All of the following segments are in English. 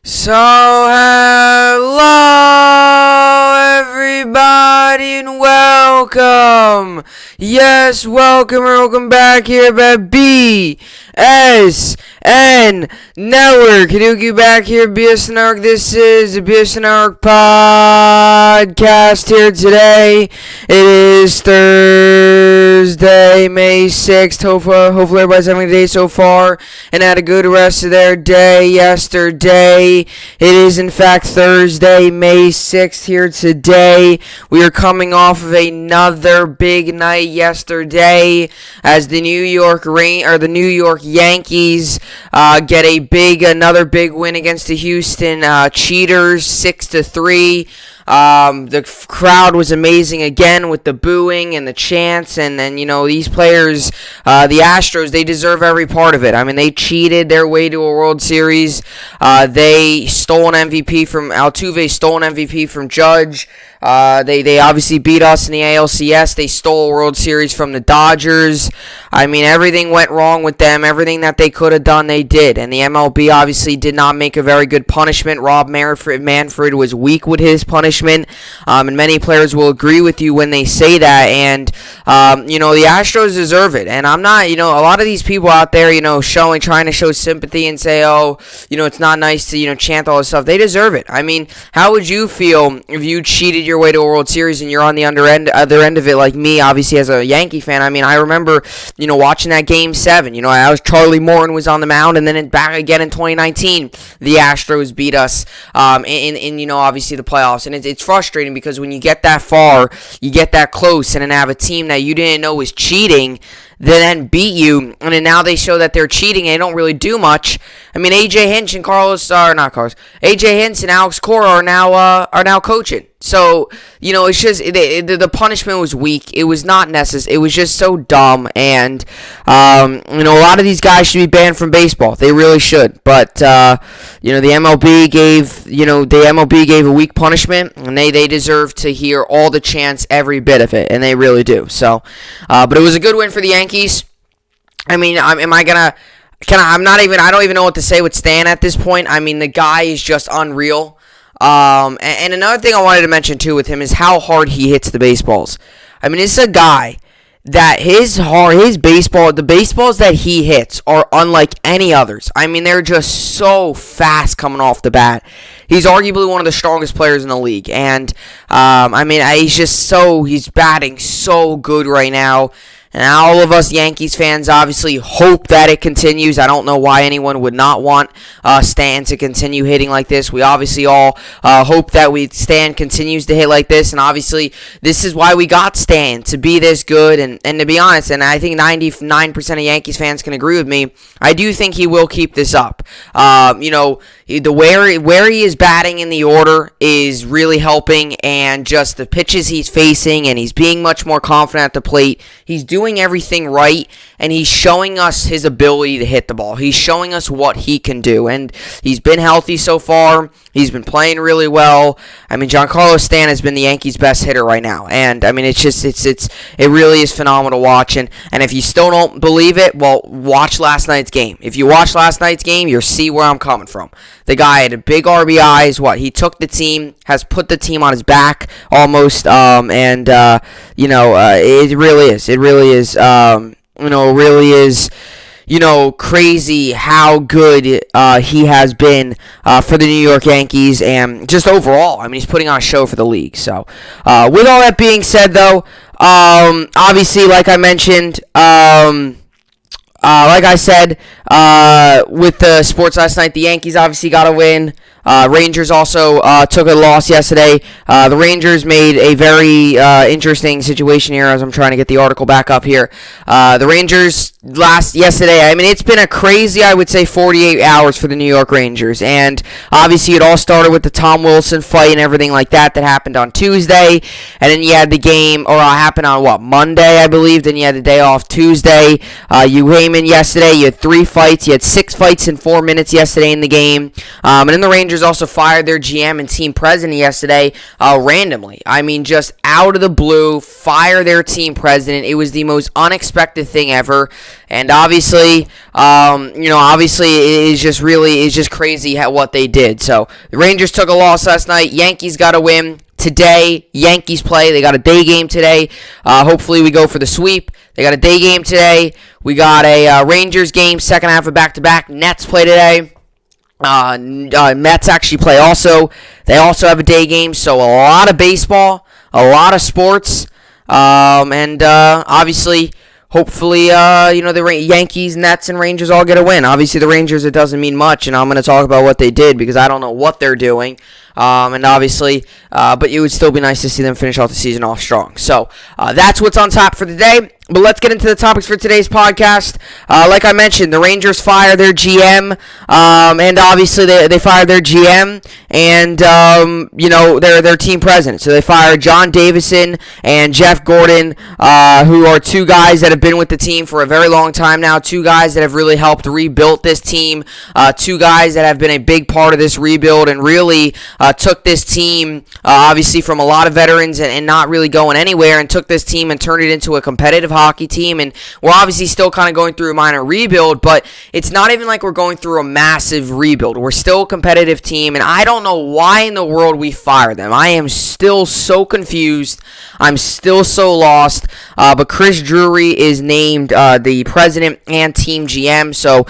So, hello everybody and welcome. Yes, welcome back here at BSN Network. Kaduki back here, BSN Network. This is the BSN Network podcast here today. It is Thursday, May 6th. Hopefully everybody's having a day so far and had a good rest of their day yesterday. It is in fact Thursday, May 6th here today. We are coming off of another big night yesterday as the New York Yankees get another big win against the Houston Cheaters, 6-3. The crowd was amazing again with the booing and the chants, and then, these players, the Astros, they deserve every part of it. I mean, they cheated their way to a World Series. They stole an MVP from Altuve, stole an MVP from Judge. They obviously beat us in the ALCS. They stole a World Series from the Dodgers. I mean, everything went wrong with them. Everything that they could have done, they did. And the MLB obviously did not make a very good punishment. Rob Manfred was weak with his punishment. And many players will agree with you when they say that. And, the Astros deserve it. And I'm not, a lot of these people out there, trying to show sympathy and say, it's not nice to, chant all this stuff. They deserve it. I mean, how would you feel if you cheated your way to a World Series and you're on the other end of it, like me, obviously, as a Yankee fan? I mean, I remember, watching that Game 7. I was Charlie Morton was on the mound, and then back again in 2019, the Astros beat us in obviously the playoffs. And it's frustrating because when you get that far, you get that close, and then have a team that you didn't know was cheating then beat you, and then now they show that they're cheating and they don't really do much. I mean, AJ Hinch and AJ Hinch and Alex Cora are now coaching. So, it's just the punishment was weak. It was not necessary. It was just so dumb, and a lot of these guys should be banned from baseball. They really should. But the MLB gave a weak punishment, and they deserve to hear all the chants, every bit of it, and they really do. So, but it was a good win for the Yankees. I mean, I don't even know what to say with Stan at this point. I mean, the guy is just unreal. And another thing I wanted to mention too with him is how hard he hits the baseballs. I mean, it's a guy that the baseballs that he hits are unlike any others. I mean, they're just so fast coming off the bat. He's arguably one of the strongest players in the league, and he's batting so good right now. And all of us Yankees fans obviously hope that it continues. I don't know why anyone would not want Stan to continue hitting like this. We obviously all hope that Stan continues to hit like this. And obviously, this is why we got Stan, to be this good. And to be honest, and I think 99% of Yankees fans can agree with me, I do think he will keep this up. Where he is batting in the order is really helping. And just the pitches he's facing, and he's being much more confident at the plate. He's doing everything right, and he's showing us his ability to hit the ball. He's showing us what he can do, and he's been healthy so far. He's been playing really well. I mean, Giancarlo Stanton has been the Yankees' best hitter right now, and I mean, it really is phenomenal to watch. And if you still don't believe it, well, watch last night's game. If you watch last night's game, you'll see where I'm coming from. The guy had a big RBIs. He took the team, has put the team on his back almost, it really is. It really is. Crazy how good he has been for the New York Yankees, and just overall, I mean, he's putting on a show for the league. So, with all that being said, though, obviously, like I mentioned, with the sports last night, the Yankees obviously got a win. Rangers also took a loss yesterday. The Rangers made a very interesting situation here as I'm trying to get the article back up here. The Rangers yesterday, I mean, it's been a crazy, I would say, 48 hours for the New York Rangers. And obviously it all started with the Tom Wilson fight and everything like that happened on Tuesday. And then you had the game, or it happened on, Monday, I believe. Then you had the day off Tuesday. You came in yesterday, you had 3 fights. You had 6 fights in 4 minutes yesterday in the game. And then the Rangers Rangers also fired their GM and team president yesterday randomly. I mean, just out of the blue, fire their team president. It was the most unexpected thing ever. And obviously, it is just crazy what they did. So the Rangers took a loss last night. Yankees got a win. Today, Yankees play. They got a day game today. Hopefully, we go for the sweep. They got a day game today. We got a Rangers game, second half of back-to-back. Nets play today. Mets actually play also. They also have a day game. So a lot of baseball, a lot of sports, and obviously, hopefully, the Yankees, Nets, and Rangers all get a win. Obviously, the Rangers, it doesn't mean much, and I'm going to talk about what they did because I don't know what they're doing. And obviously, but it would still be nice to see them finish off the season off strong. So that's what's on top for today. But let's get into the topics for today's podcast. Like I mentioned, the Rangers fired their GM, and obviously they fired their GM and their team president. So they fired John Davison and Jeff Gordon, who are two guys that have been with the team for a very long time now. Two guys that have really helped rebuild this team. Two guys that have been a big part of this rebuild and really took this team, obviously, from a lot of veterans and not really going anywhere, and took this team and turned it into a competitive hockey team. And we're obviously still kind of going through a minor rebuild, but it's not even like we're going through a massive rebuild. We're still a competitive team, and I don't know why in the world we fired them. I am still so confused. I'm still so lost. But Chris Drury is named the president and team GM, so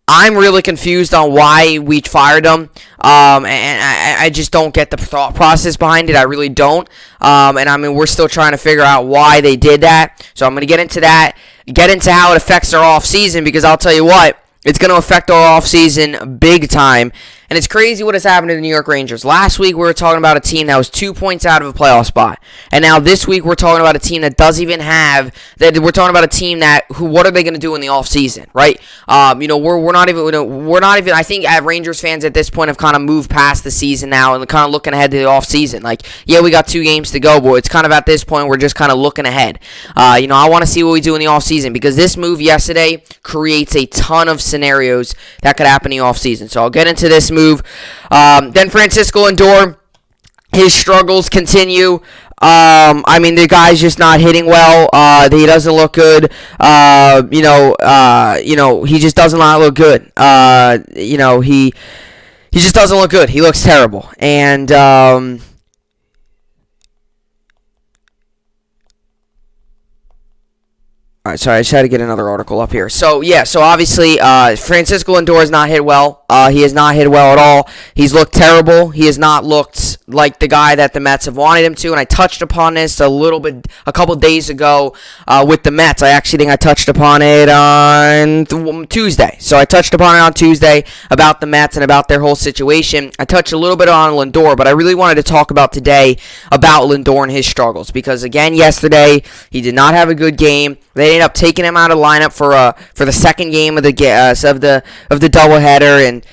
I'm really confused on why we fired them, and I just don't get the thought process behind it. I really don't, and I mean, we're still trying to figure out why they did that, so I'm going to get into that, get into how it affects our offseason, because I'll tell you what, it's going to affect our offseason big time. And it's crazy what has happened to the New York Rangers. Last week, we were talking about a team that was 2 points out of a playoff spot. And now this week, we're talking about a team that doesn't even have, that we're talking about a team that, what are they going to do in the offseason, right? We're not even, I think Rangers fans at this point have kind of moved past the season now and kind of looking ahead to the offseason. Like, yeah, we got 2 games to go, but it's kind of at this point, we're just kind of looking ahead. I want to see what we do in the offseason, because this move yesterday creates a ton of scenarios that could happen in the offseason. So I'll get into this move. Then Francisco Lindor, his struggles continue. The guy's just not hitting well. He doesn't look good. He just does not look good. He just doesn't look good. He looks terrible. And all right, sorry, I just had to get another article up here. So obviously, Francisco Lindor has not hit well. He has not hit well at all. He's looked terrible. He has not looked like the guy that the Mets have wanted him to, and I touched upon this a couple days ago with the Mets. I actually think I touched upon it on Tuesday. So I touched upon it on Tuesday about the Mets and about their whole situation. I touched a little bit on Lindor, but I really wanted to talk about today about Lindor and his struggles, because again, yesterday, he did not have a good game. They ended up taking him out of the lineup for the second game of the doubleheader, and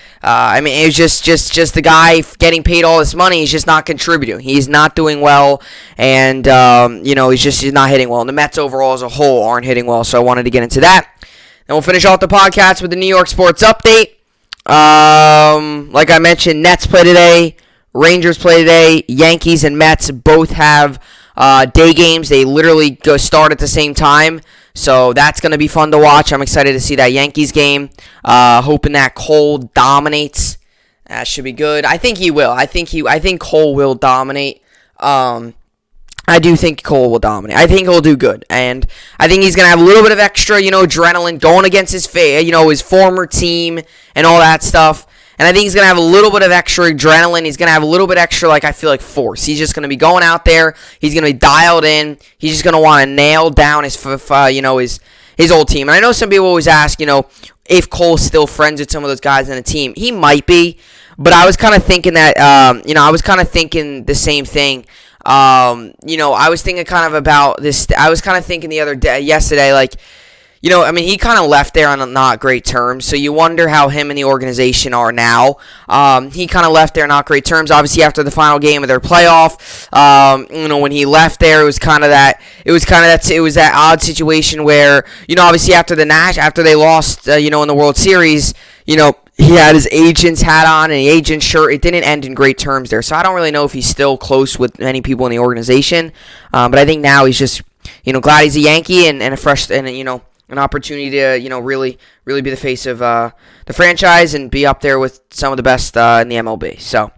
it was just the guy getting paid all this money. He's just not contributing. He's not doing well, and he's not hitting well. And the Mets overall as a whole aren't hitting well. So I wanted to get into that. And we'll finish off the podcast with the New York sports update. Like I mentioned, Nets play today, Rangers play today, Yankees and Mets both have day games. They literally go start at the same time, so that's going to be fun to watch. I'm excited to see that Yankees game. Hoping that Cole dominates. That should be good. I think he will. I think Cole will dominate. I do think Cole will dominate. I think he'll do good, and I think he's gonna have a little bit of extra, adrenaline going against his former team and all that stuff. And I think he's going to have a little bit of extra adrenaline. He's going to have a little bit extra, I feel like, force. He's just going to be going out there. He's going to be dialed in. He's just going to want to nail down his old team. And I know some people always ask, if Cole's still friends with some of those guys on the team. He might be, but I was kind of thinking that, I was kind of thinking the same thing. I was thinking kind of about this. I was kind of thinking yesterday, he kind of left there on not great terms, so you wonder how him and the organization are now. He kind of left there on not great terms, obviously, after the final game of their playoff. When he left there, it was that odd situation where, obviously after they lost, in the World Series, he had his agent's hat on and the agent's shirt. It didn't end in great terms there. So I don't really know if he's still close with many people in the organization. But I think now he's just, glad he's a Yankee and a fresh, and, an opportunity to, really be the face of the franchise and be up there with some of the best in the MLB. So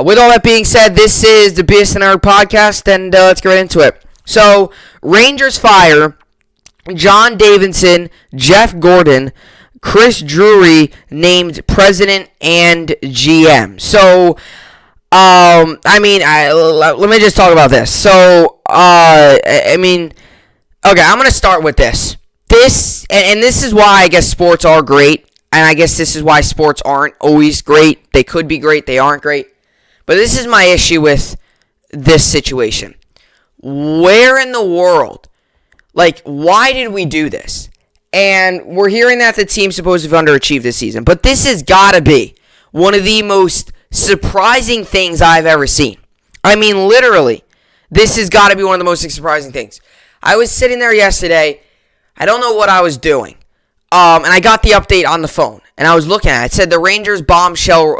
with all that being said, this is the BSN podcast, and let's get right into it. So Rangers fire John Davidson, Jeff Gordon, Chris Drury named president and GM. So, let me just talk about this. So, okay, I'm going to start with this. This is why I guess sports are great, and I guess this is why sports aren't always great. They could be great, they aren't great. But this is my issue with this situation. Where in the world? Why did we do this? And we're hearing that the team's supposed to have underachieved this season. But this has got to be one of the most surprising things I've ever seen. I mean, literally, this has got to be one of the most surprising things. I was sitting there yesterday. I don't know what I was doing. And I got the update on the phone. And I was looking at it. It said the Rangers bombshell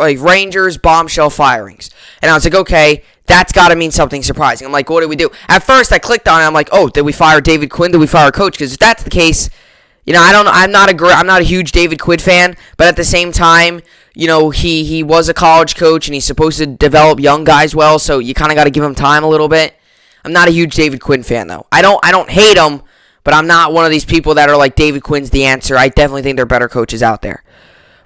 firings. And I was like, okay, that's got to mean something surprising. I'm like, what did we do? At first, I clicked on it. I'm like, oh, did we fire David Quinn? Did we fire a coach? Because if that's the case, I don't know. I'm not a huge David Quinn fan, but at the same time, he was a college coach and he's supposed to develop young guys well, so you kind of got to give him time a little bit. I'm not a huge David Quinn fan though. I don't hate him, but I'm not one of these people that are like David Quinn's the answer. I definitely think there are better coaches out there.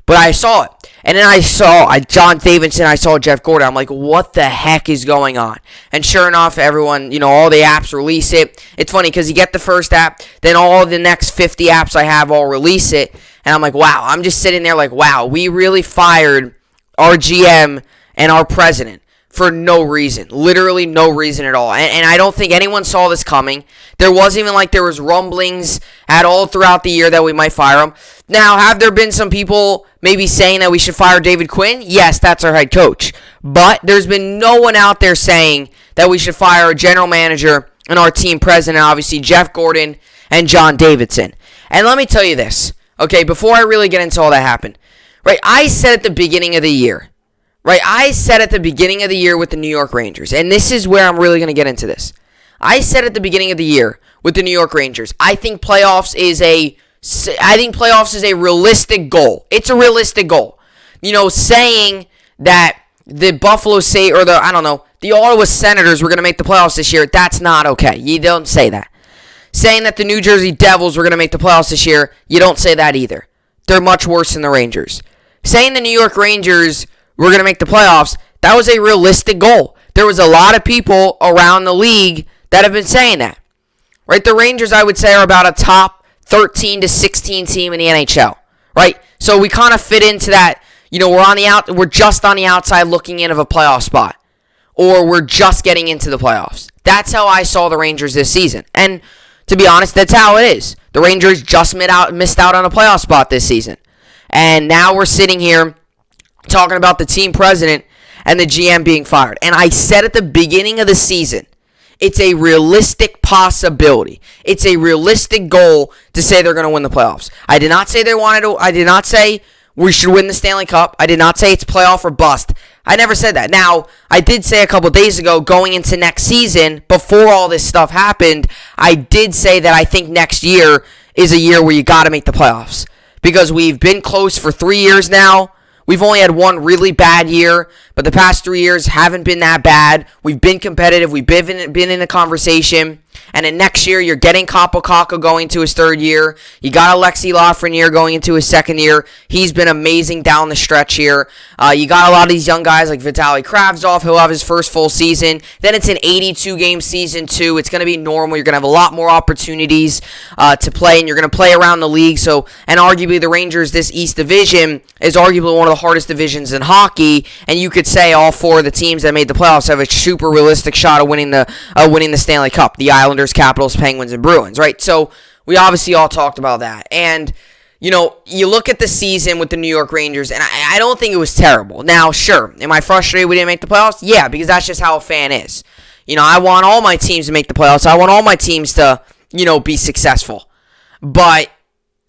But I saw it. And then I saw John Davidson, I saw Jeff Gordon. I'm like, what the heck is going on? And sure enough, everyone, all the apps release it. It's funny because you get the first app, then all the next 50 apps I have all release it. And I'm like, wow. I'm just sitting there like, wow, we really fired our GM and our president for no reason. Literally no reason at all. And I don't think anyone saw this coming. There wasn't even there was rumblings at all throughout the year that we might fire him. Now, have there been some people maybe saying that we should fire David Quinn? Yes, that's our head coach. But there's been no one out there saying that we should fire our general manager and our team president, obviously Jeff Gordon and John Davidson. And let me tell you this, okay, before I really get into all that happened, right, I said at the beginning of the year, with the New York Rangers, and this is where I'm really going to get into this. I said at the beginning of the year with the New York Rangers, I think playoffs is a realistic goal. It's a realistic goal. Saying that the the Ottawa Senators were going to make the playoffs this year, that's not okay. You don't say that. Saying that the New Jersey Devils were going to make the playoffs this year, you don't say that either. They're much worse than the Rangers. Saying the New York Rangers were going to make the playoffs, that was a realistic goal. There was a lot of people around the league that have been saying that. Right? The Rangers, I would say, are about a top 13 to 16 team in the NHL. Right? So we kind of fit into that, we're just on the outside looking in of a playoff spot. Or we're just getting into the playoffs. That's how I saw the Rangers this season. And to be honest, that's how it is. The Rangers just missed out on a playoff spot this season. And now we're sitting here talking about the team president and the GM being fired. And I said at the beginning of the season, it's a realistic possibility. It's a realistic goal to say they're going to win the playoffs. I did not say I did not say we should win the Stanley Cup. I did not say it's playoff or bust. I never said that. Now, I did say a couple days ago, going into next season, before all this stuff happened, I did say that I think next year is a year where you got to make the playoffs. Because we've been close for 3 years now. We've only had one really bad year, but the past 3 years haven't been that bad. We've been competitive. We've been in a conversation. And then next year, you're getting Kaapo Kakko going to his third year. You got Alexi Lafreniere going into his second year. He's been amazing down the stretch here. You got a lot of these young guys like Vitaly Kravtsov. He'll have his first full season. Then it's an 82-game season, too. It's going to be normal. You're going to have a lot more opportunities to play, and you're going to play around the league. And arguably, the Rangers, this East Division, is arguably one of the hardest divisions in hockey. And you could say all four of the teams that made the playoffs have a super realistic shot of winning the Stanley Cup. The Islanders, Capitals, Penguins, and Bruins, right? So we obviously all talked about that. And, you look at the season with the New York Rangers, and I don't think it was terrible. Now, sure, am I frustrated we didn't make the playoffs? Yeah, because that's just how a fan is. I want all my teams to make the playoffs. I want all my teams to, be successful. But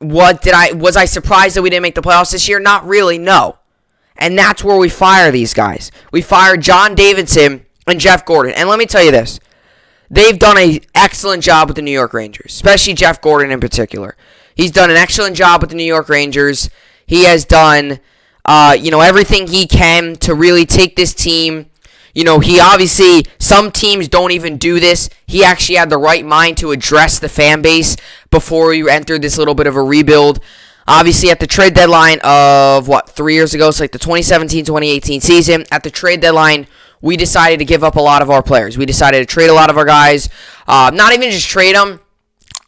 Was I surprised that we didn't make the playoffs this year? Not really, no. And that's where we fire these guys. We fired John Davidson and Jeff Gordon. And let me tell you this. They've done an excellent job with the New York Rangers, especially Jeff Gordon in particular. He's done an excellent job with the New York Rangers. He has done, everything he can to really take this team. He obviously, some teams don't even do this. He actually had the right mind to address the fan base before we entered this little bit of a rebuild. Obviously, at the trade deadline of, 3 years ago, so like the 2017-2018 season, at the trade deadline, we decided to give up a lot of our players. We decided to trade a lot of our guys. Not even just trade them.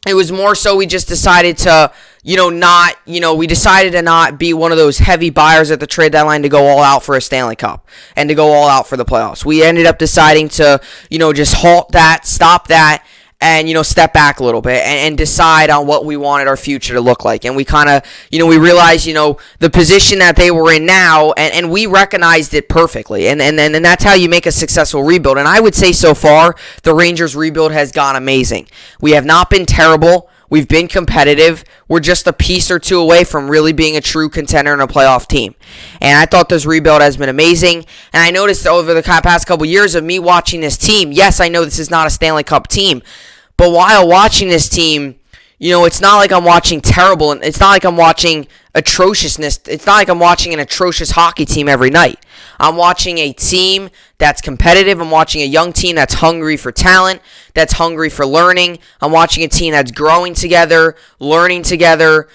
It was more so we just decided to, we decided to not be one of those heavy buyers at the trade deadline to go all out for a Stanley Cup and to go all out for the playoffs. We ended up deciding to, just halt that, stop that, and, step back a little bit and decide on what we wanted our future to look like. And we kind of, we realized, the position that they were in now, and we recognized it perfectly. And that's how you make a successful rebuild. And I would say so far, the Rangers rebuild has gone amazing. We have not been terrible. We've been competitive. We're just a piece or two away from really being a true contender and a playoff team. And I thought this rebuild has been amazing. And I noticed over the past couple years of me watching this team, yes, I know this is not a Stanley Cup team, but while watching this team, it's not like I'm watching terrible, and it's not like I'm watching atrociousness. It's not like I'm watching an atrocious hockey team every night. I'm watching a team that's competitive. I'm watching a young team that's hungry for talent, that's hungry for learning. I'm watching a team that's growing together, learning together,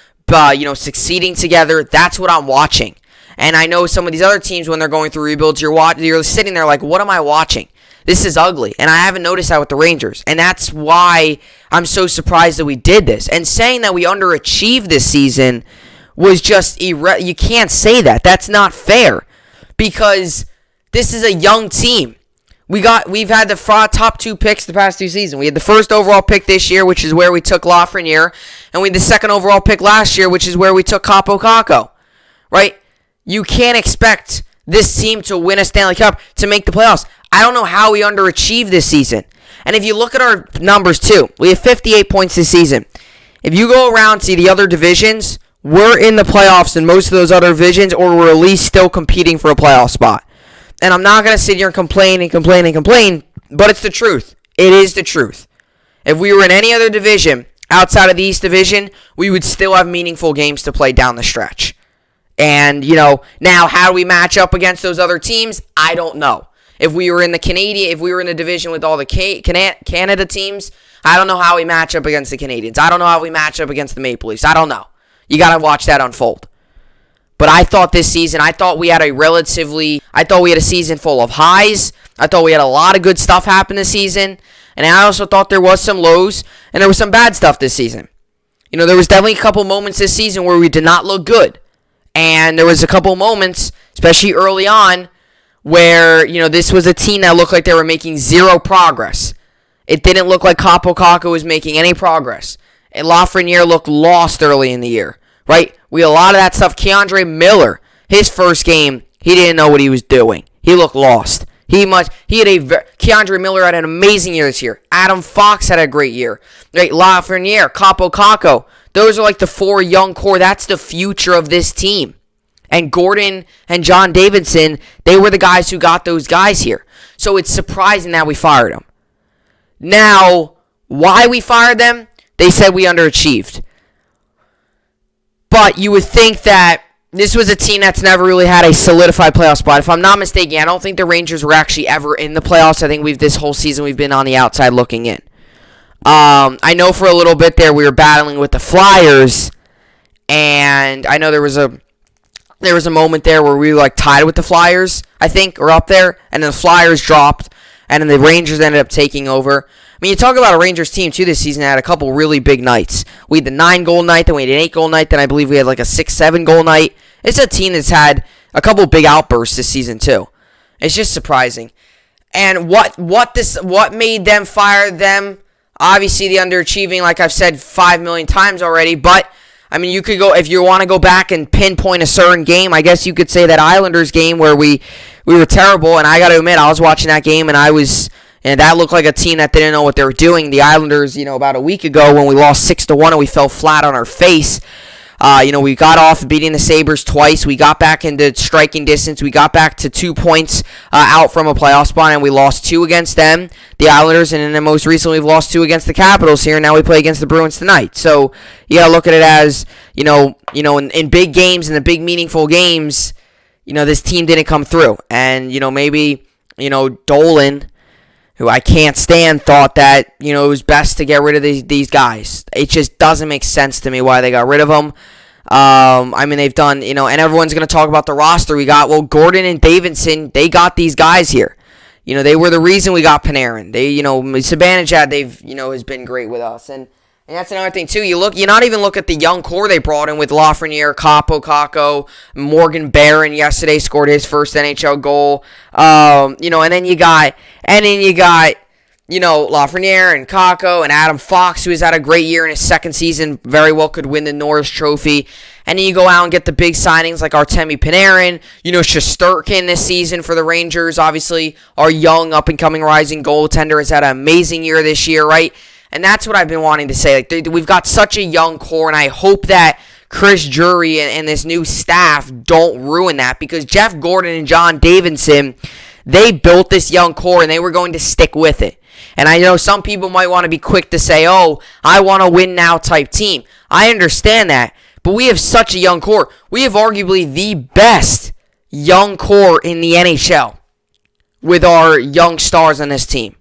succeeding together. That's what I'm watching. And I know some of these other teams, when they're going through rebuilds, you're sitting there like, what am I watching? This is ugly, and I haven't noticed that with the Rangers, and that's why I'm so surprised that we did this. And saying that we underachieved this season was just you can't say that. That's not fair, because this is a young team. We've had the top 2 picks the past 2 seasons. We had the first overall pick this year, which is where we took Lafreniere, and we had the second overall pick last year, which is where we took Kaapo Kakko. Right? You can't expect this team to win a Stanley Cup to make the playoffs. I don't know how we underachieved this season. And if you look at our numbers too, we have 58 points this season. If you go around to the other divisions, we're in the playoffs in most of those other divisions, or we're at least still competing for a playoff spot. And I'm not going to sit here and complain, but it's the truth. It is the truth. If we were in any other division outside of the East Division, we would still have meaningful games to play down the stretch. And, now how do we match up against those other teams? I don't know. If we were in the division with all the Canada teams, I don't know how we match up against the Canadians. I don't know how we match up against the Maple Leafs. I don't know. You got to watch that unfold. But I thought this season, we had a season full of highs. I thought we had a lot of good stuff happen this season. And I also thought there was some lows and there was some bad stuff this season. There was definitely a couple moments this season where we did not look good. And there was a couple moments, especially early on, where, this was a team that looked like they were making zero progress. It didn't look like Kaapo Kakko was making any progress. And Lafreniere looked lost early in the year, right? We had a lot of that stuff. Keandre Miller, his first game, he didn't know what he was doing. He looked lost. Keandre Miller had an amazing year this year. Adam Fox had a great year. Right? Lafreniere, Kaapo Kakko, those are like the 4 young core. That's the future of this team. And Gordon and John Davidson, they were the guys who got those guys here. So it's surprising that we fired them. Now, why we fired them? They said we underachieved. But you would think that this was a team that's never really had a solidified playoff spot. If I'm not mistaken, I don't think the Rangers were actually ever in the playoffs. I think this whole season we've been on the outside looking in. I know for a little bit there we were battling with the Flyers, and I know there was a moment there where we were tied with the Flyers, I think, or up there, and then the Flyers dropped, and then the Rangers ended up taking over. I mean, you talk about a Rangers team, too, this season that had a couple really big nights. We had the 9-goal night, then we had an 8-goal night, then I believe we had a 6-7-goal night. It's a team that's had a couple big outbursts this season, too. It's just surprising. And what made them fire them? Obviously, the underachieving, like I've said 5 million times already, but I mean, you could go, if you want to go back and pinpoint a certain game, I guess you could say that Islanders game where we were terrible, and I got to admit, I was watching that game, and I was And that looked like a team that didn't know what they were doing. The Islanders, about a week ago when we lost 6-1 and we fell flat on our face, we got off beating the Sabres twice. We got back into striking distance. We got back to 2 points out from a playoff spot, and we lost 2 against them, the Islanders, and then most recently we've lost 2 against the Capitals here, and now we play against the Bruins tonight. So you got to look at it as, in big games, in the big meaningful games, this team didn't come through. And, maybe, Dolan, who I can't stand, thought that, it was best to get rid of these guys. It just doesn't make sense to me why they got rid of them. They've done, and everyone's going to talk about the roster we got. Well, Gordon and Davidson, they got these guys here. They were the reason we got Panarin. They, Zibanejad, has been great with us. And that's another thing, too. You not even look at the young core they brought in with Lafreniere, Kakko, Morgan Barron yesterday scored his first NHL goal. And then you got Lafreniere and Kakko and Adam Fox, who has had a great year in his second season, very well could win the Norris Trophy. And then you go out and get the big signings like Artemi Panarin, Shesterkin this season for the Rangers. Obviously, our young, up-and-coming rising goaltender has had an amazing year this year, right? And that's what I've been wanting to say. We've got such a young core, and I hope that Chris Drury and this new staff don't ruin that, because Jeff Gordon and John Davidson, they built this young core, and they were going to stick with it. And I know some people might want to be quick to say, oh, I want a win-now type team. I understand that, but we have such a young core. We have arguably the best young core in the NHL with our young stars on this team.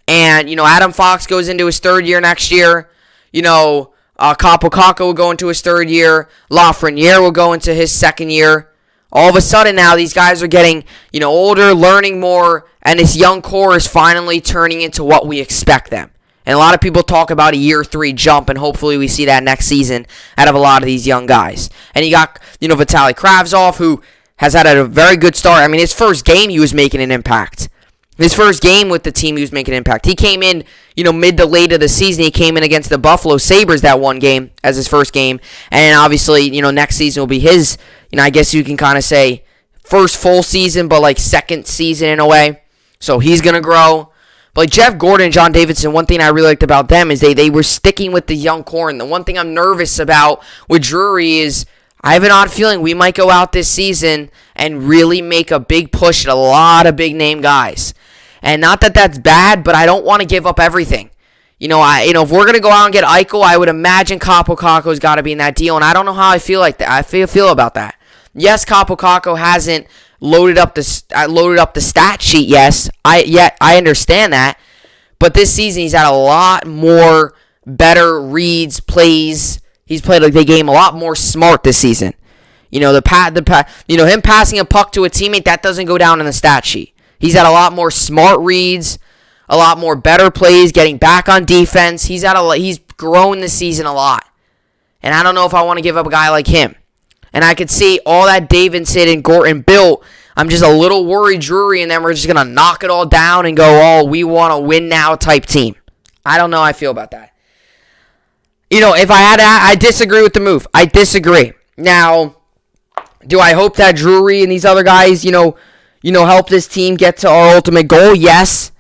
And, Adam Fox goes into his third year next year. Kakko will go into his third year. Lafreniere will go into his second year. All of a sudden now, these guys are getting, older, learning more, and this young core is finally turning into what we expect them. And a lot of people talk about a year 3 jump, and hopefully we see that next season out of a lot of these young guys. And you got, Vitaly Kravtsov, who has had a very good start. His first game, he was making an impact. His first game with the team, he was making an impact. He came in, mid to late of the season. He came in against the Buffalo Sabres that one game as his first game. And obviously, next season will be his, I guess you can kind of say first full season, but like second season in a way. So he's going to grow. But like Jeff Gordon and John Davidson, one thing I really liked about them is they were sticking with the young core. And the one thing I'm nervous about with Drury is I have an odd feeling we might go out this season and really make a big push at a lot of big-name guys. And not that that's bad, but I don't want to give up everything. If we're going to go out and get Eichel, I would imagine Kakko's got to be in that deal, and I don't know how I feel like that. I feel about that. Yes, Kakko hasn't loaded up the stat sheet. Yes, I understand that, but this season he's had a lot more better reads, plays. He's played the game a lot more smart this season. Him passing a puck to a teammate, that doesn't go down in the stat sheet. He's had a lot more smart reads, a lot more better plays, getting back on defense. He's grown this season a lot. And I don't know if I want to give up a guy like him. And I could see all that Davidson and Gorton built. I'm just a little worried Drury and them are just going to knock it all down and go, oh, we want a win now type team. I don't know how I feel about that. If I disagree with the move. I disagree. Now, do I hope that Drury and these other guys, help this team get to our ultimate goal? Yes.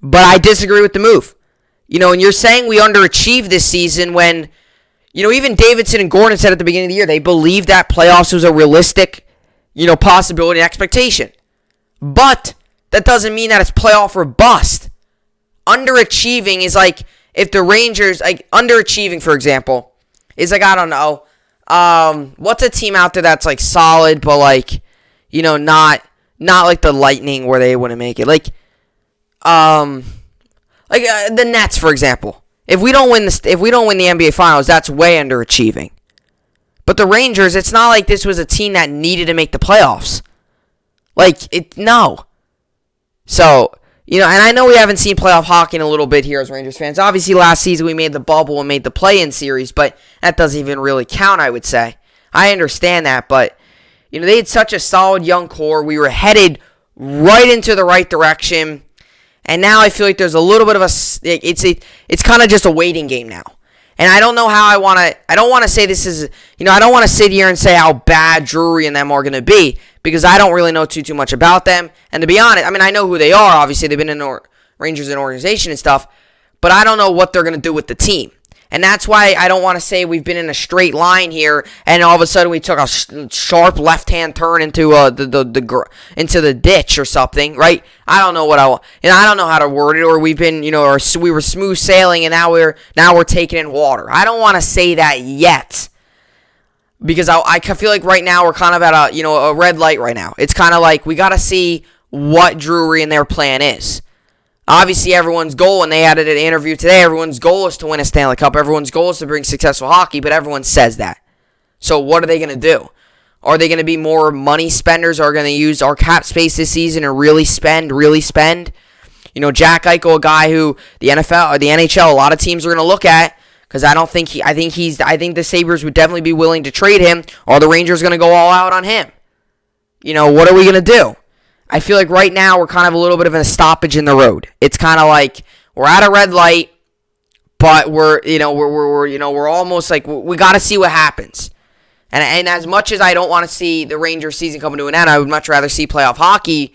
But I disagree with the move. And you're saying we underachieved this season when, even Davidson and Gordon said at the beginning of the year, they believed that playoffs was a realistic, possibility and expectation. But that doesn't mean that it's playoff or bust. Underachieving is like, if the Rangers, underachieving, for example, is I don't know, what's a team out there that's solid, but not like the Lightning where they wouldn't make it. The Nets, for example. If we don't win the NBA Finals, that's way underachieving. But the Rangers, it's not like this was a team that needed to make the playoffs. No. So, and I know we haven't seen playoff hockey in a little bit here as Rangers fans. Obviously, last season we made the bubble and made the play-in series, but that doesn't even really count, I would say. I understand that, but they had such a solid young core. We were headed right into the right direction. And now I feel like there's a little bit of it's kind of just a waiting game now. And I don't know how I don't want to say this is, I don't want to sit here and say how bad Drury and them are going to be, because I don't really know too much about them. And to be honest, I know who they are. Obviously, they've been in Rangers as an organization and stuff, but I don't know what they're going to do with the team. And that's why I don't want to say we've been in a straight line here, and all of a sudden we took a sharp left-hand turn into into the ditch or something, right? I don't know what I don't know how to word it, or we've been, or we were smooth sailing, and now we're taking in water. I don't want to say that yet, because I feel like right now we're kind of at a red light right now. It's kind of like we got to see what Drury and their plan is. Obviously, everyone's goal, and they had it in an interview today, everyone's goal is to win a Stanley Cup. Everyone's goal is to bring successful hockey, but everyone says that. So what are they going to do? Are they going to be more money spenders? Are going to use our cap space this season and really spend? Jack Eichel, a guy who the NFL or the NHL, a lot of teams are going to look at, because I think the Sabres would definitely be willing to trade him, or the Rangers going to go all out on him. What are we going to do? I feel like right now we're kind of a little bit of a stoppage in the road. It's kind of like we're at a red light, but we're almost like we got to see what happens. And as much as I don't want to see the Rangers season coming to an end, I would much rather see playoff hockey.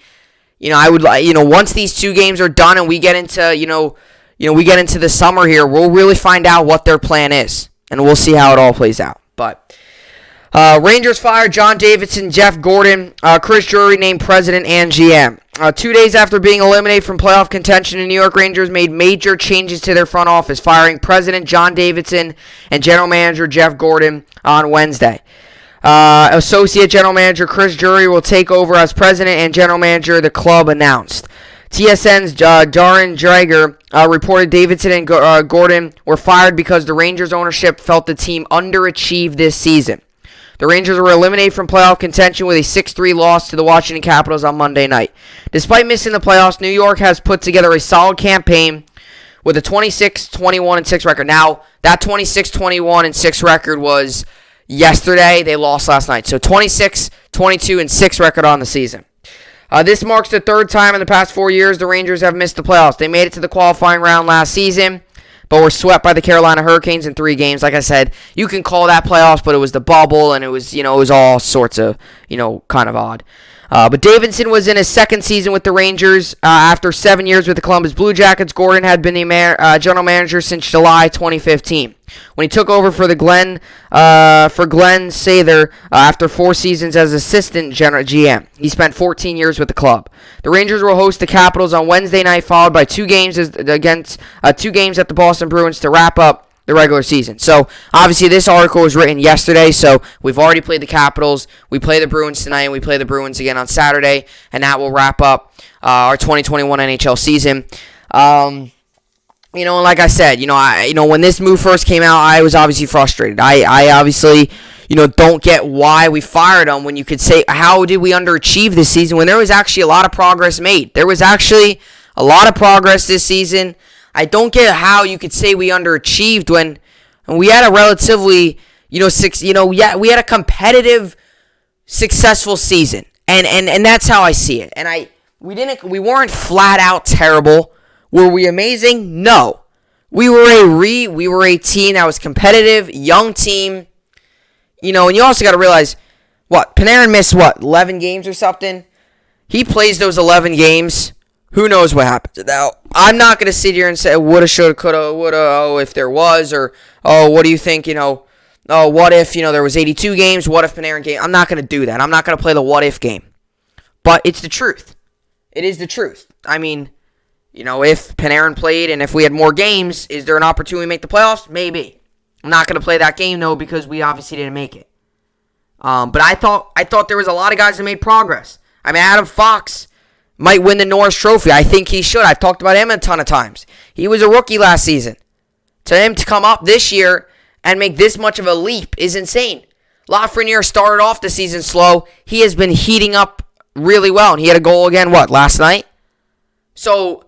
I would once these 2 games are done and we get into we get into the summer here, we'll really find out what their plan is, and we'll see how it all plays out. But Rangers fired John Davidson, Jeff Gordon, Chris Drury named president and GM. 2 days after being eliminated from playoff contention, the New York Rangers made major changes to their front office, firing President John Davidson and General Manager Jeff Gordon on Wednesday. Associate General Manager Chris Drury will take over as President and General Manager, the club announced. TSN's Darren Dreger reported Davidson and Gordon were fired because the Rangers ownership felt the team underachieved this season. The Rangers were eliminated from playoff contention with a 6-3 loss to the Washington Capitals on Monday night. Despite missing the playoffs, New York has put together a solid campaign with a 26-21-6 record. Now, that 26-21-6 record was yesterday. They lost last night. So 26-22-6 record on the season. This marks the 3rd time in the past 4 years the Rangers have missed the playoffs. They made it to the qualifying round last season, but were swept by the Carolina Hurricanes in 3 games. Like I said, you can call that playoffs, but it was the bubble, and it was all sorts of, kind of odd. But Davidson was in his 2nd season with the Rangers after 7 years with the Columbus Blue Jackets. Gordon had been the general manager since July 2015. When he took over for Glenn Sather after 4 seasons as assistant GM. He spent 14 years with the club. The Rangers will host the Capitals on Wednesday night, followed by 2 games against 2 games at the Boston Bruins to wrap up the regular season. So, obviously, this article was written yesterday, so we've already played the Capitals. We play the Bruins tonight, and we play the Bruins again on Saturday, and that will wrap up our 2021 NHL season. And like I said, when this move first came out, I was obviously frustrated. I obviously, don't get why we fired him when you could say, how did we underachieve this season when there was actually a lot of progress made? There was actually a lot of progress this season. I don't get how you could say we underachieved when we had a relatively, we had a competitive, successful season, and that's how I see it. And we weren't flat out terrible. Were we amazing? No. We were a team that was competitive, young team, and you also got to realize, Panarin missed 11 games or something. He plays those 11 games. Who knows what happens? Now, I'm not going to sit here and say woulda, shoulda, coulda, woulda, if there was, or, what do you think, what if, there was 82 games, what if Panarin game? I'm not going to do that. I'm not going to play the what if game. But it's the truth. It is the truth. I mean, if Panarin played and if we had more games, is there an opportunity to make the playoffs? Maybe. I'm not going to play that game, though, because we obviously didn't make it. But I thought there was a lot of guys that made progress. I mean, Adam Fox might win the Norris Trophy. I think he should. I've talked about him a ton of times. He was a rookie last season. To him to come up this year and make this much of a leap is insane. Lafreniere started off the season slow. He has been heating up really well, and he had a goal again, last night? So,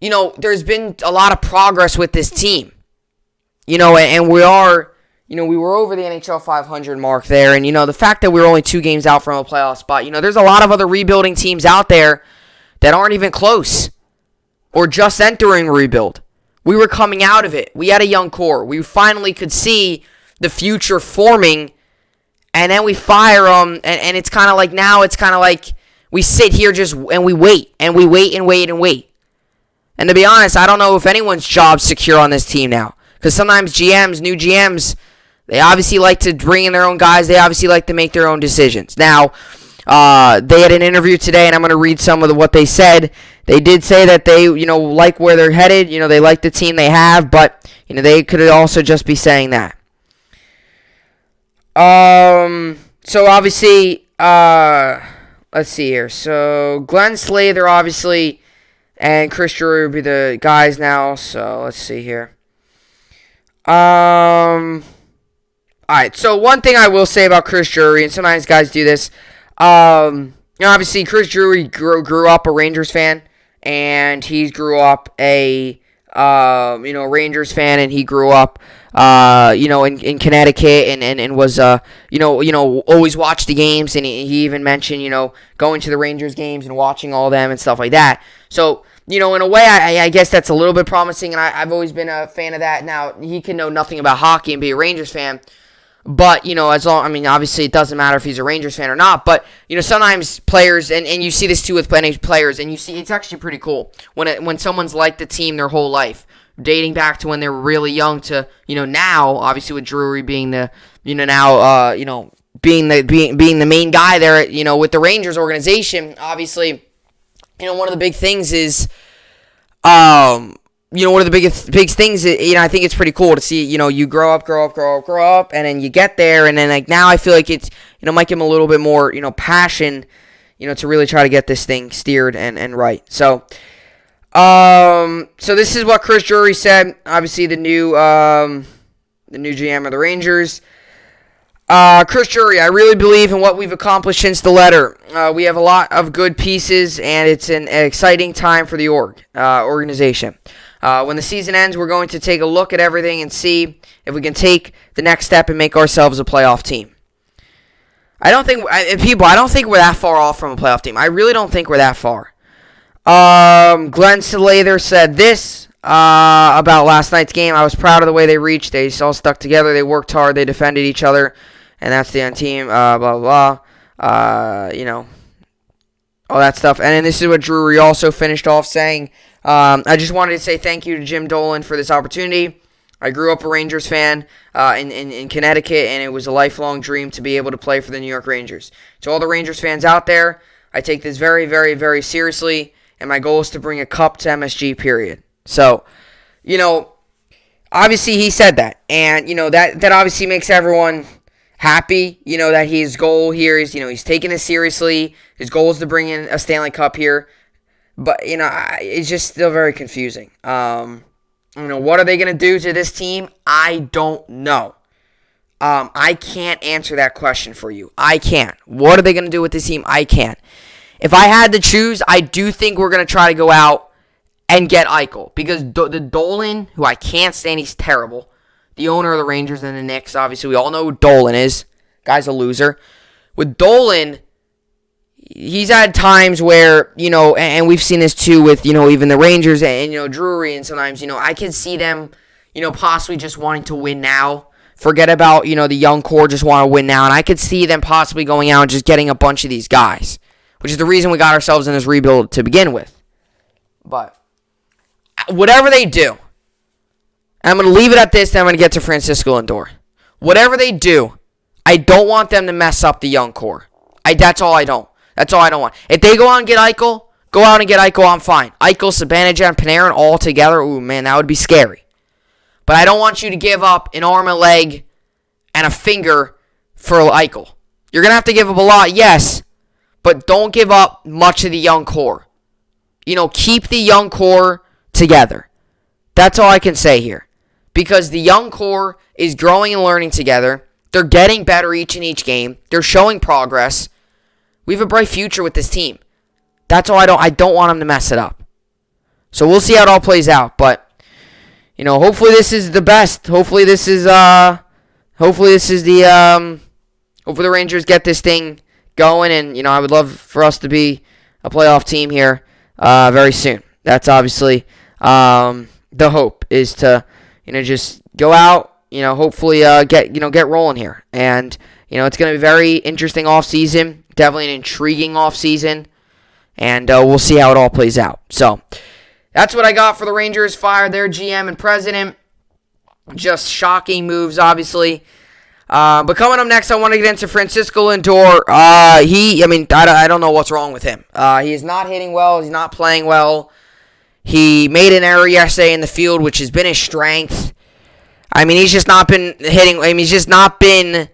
there's been a lot of progress with this team. And we are, we were over the NHL 500 mark there. And, the fact that we were only 2 games out from a playoff spot, there's a lot of other rebuilding teams out there that aren't even close or just entering rebuild. We were coming out of it. We had a young core. We finally could see the future forming, and then we fire them, and it's kind of like now it's kind of like we sit here and we wait, and we wait and wait and wait. And to be honest, I don't know if anyone's job's secure on this team now. Because sometimes new GMs, they obviously like to bring in their own guys. They obviously like to make their own decisions. Now, they had an interview today, and I'm going to read some of what they said. They did say that they, like where they're headed. They like the team they have, but, they could also just be saying that. So obviously, let's see here. So Glenn Slather, obviously, and Chris Drury will be the guys now. So let's see here. All right. So one thing I will say about Chris Drury, and sometimes guys do this. Obviously Chris Drury grew up a Rangers fan, and he grew up a Rangers fan, and he grew up in Connecticut, and was always watched the games, and he even mentioned going to the Rangers games and watching all of them and stuff like that. So in a way, I guess that's a little bit promising, and I've always been a fan of that. Now, he can know nothing about hockey and be a Rangers fan, but, obviously it doesn't matter if he's a Rangers fan or not, but, sometimes players, and you see this too with plenty of players, and you see it's actually pretty cool when someone's liked the team their whole life, dating back to when they were really young to, now, obviously with Drury being the, being the main guy there, with the Rangers organization, obviously, one of the big things is, one of the big things, I think it's pretty cool to see, you grow up, and then you get there, and then, now I feel like it's, might give him a little bit more, passion, to really try to get this thing steered and right. So this is what Chris Drury said, obviously the new GM of the Rangers. Chris Drury, I really believe in what we've accomplished since the letter. We have a lot of good pieces, and it's an exciting time for the organization. When the season ends, we're going to take a look at everything and see if we can take the next step and make ourselves a playoff team. I don't think we're that far off from a playoff team. I really don't think we're that far. Glenn Slather said this about last night's game. I was proud of the way they reached. They all stuck together. They worked hard. They defended each other. And that's the end team. Blah, blah, blah. All that stuff. And then this is what Drury also finished off saying. I just wanted to say thank you to Jim Dolan for this opportunity. I grew up a Rangers fan in Connecticut, and it was a lifelong dream to be able to play for the New York Rangers. To all the Rangers fans out there, I take this very, very, very seriously, and my goal is to bring a cup to MSG, period. So, obviously he said that, and, that obviously makes everyone happy, that his goal here is, he's taking this seriously. His goal is to bring in a Stanley Cup here. But, it's just still very confusing. What are they going to do to this team? I don't know. I can't answer that question for you. I can't. What are they going to do with this team? I can't. If I had to choose, I do think we're going to try to go out and get Eichel. Because the Dolan, who I can't stand, he's terrible. The owner of the Rangers and the Knicks, obviously, we all know who Dolan is. Guy's a loser. With Dolan, he's had times where, and we've seen this too with, even the Rangers and Drury, and sometimes, I can see them, possibly just wanting to win now. Forget about, the young core, just want to win now. And I could see them possibly going out and just getting a bunch of these guys, which is the reason we got ourselves in this rebuild to begin with. But whatever they do, I'm going to leave it at this, then I'm going to get to Francisco Lindor. Whatever they do, I don't want them to mess up the young core. That's all I don't want. If they go out and get Eichel, I'm fine. Eichel, Zibanejad, Panarin all together, ooh, man, that would be scary. But I don't want you to give up an arm, a leg, and a finger for Eichel. You're going to have to give up a lot, yes, but don't give up much of the young core. Keep the young core together. That's all I can say here. Because the young core is growing and learning together. They're getting better each game. They're showing progress. We have a bright future with this team. That's all I don't want them to mess it up. So we'll see how it all plays out. But, hopefully this is the best. Hopefully the Rangers get this thing going. And, I would love for us to be a playoff team here very soon. That's obviously the hope is to, just go out, hopefully get rolling here. And, it's going to be a very interesting offseason. Definitely an intriguing offseason. And we'll see how it all plays out. So, that's what I got for the Rangers. Fire their GM and president. Just shocking moves, obviously. But coming up next, I want to get into Francisco Lindor. I don't know what's wrong with him. He is not hitting well. He's not playing well. He made an error yesterday in the field, which has been his strength. I mean, he's just not been hitting. I mean, he's just not been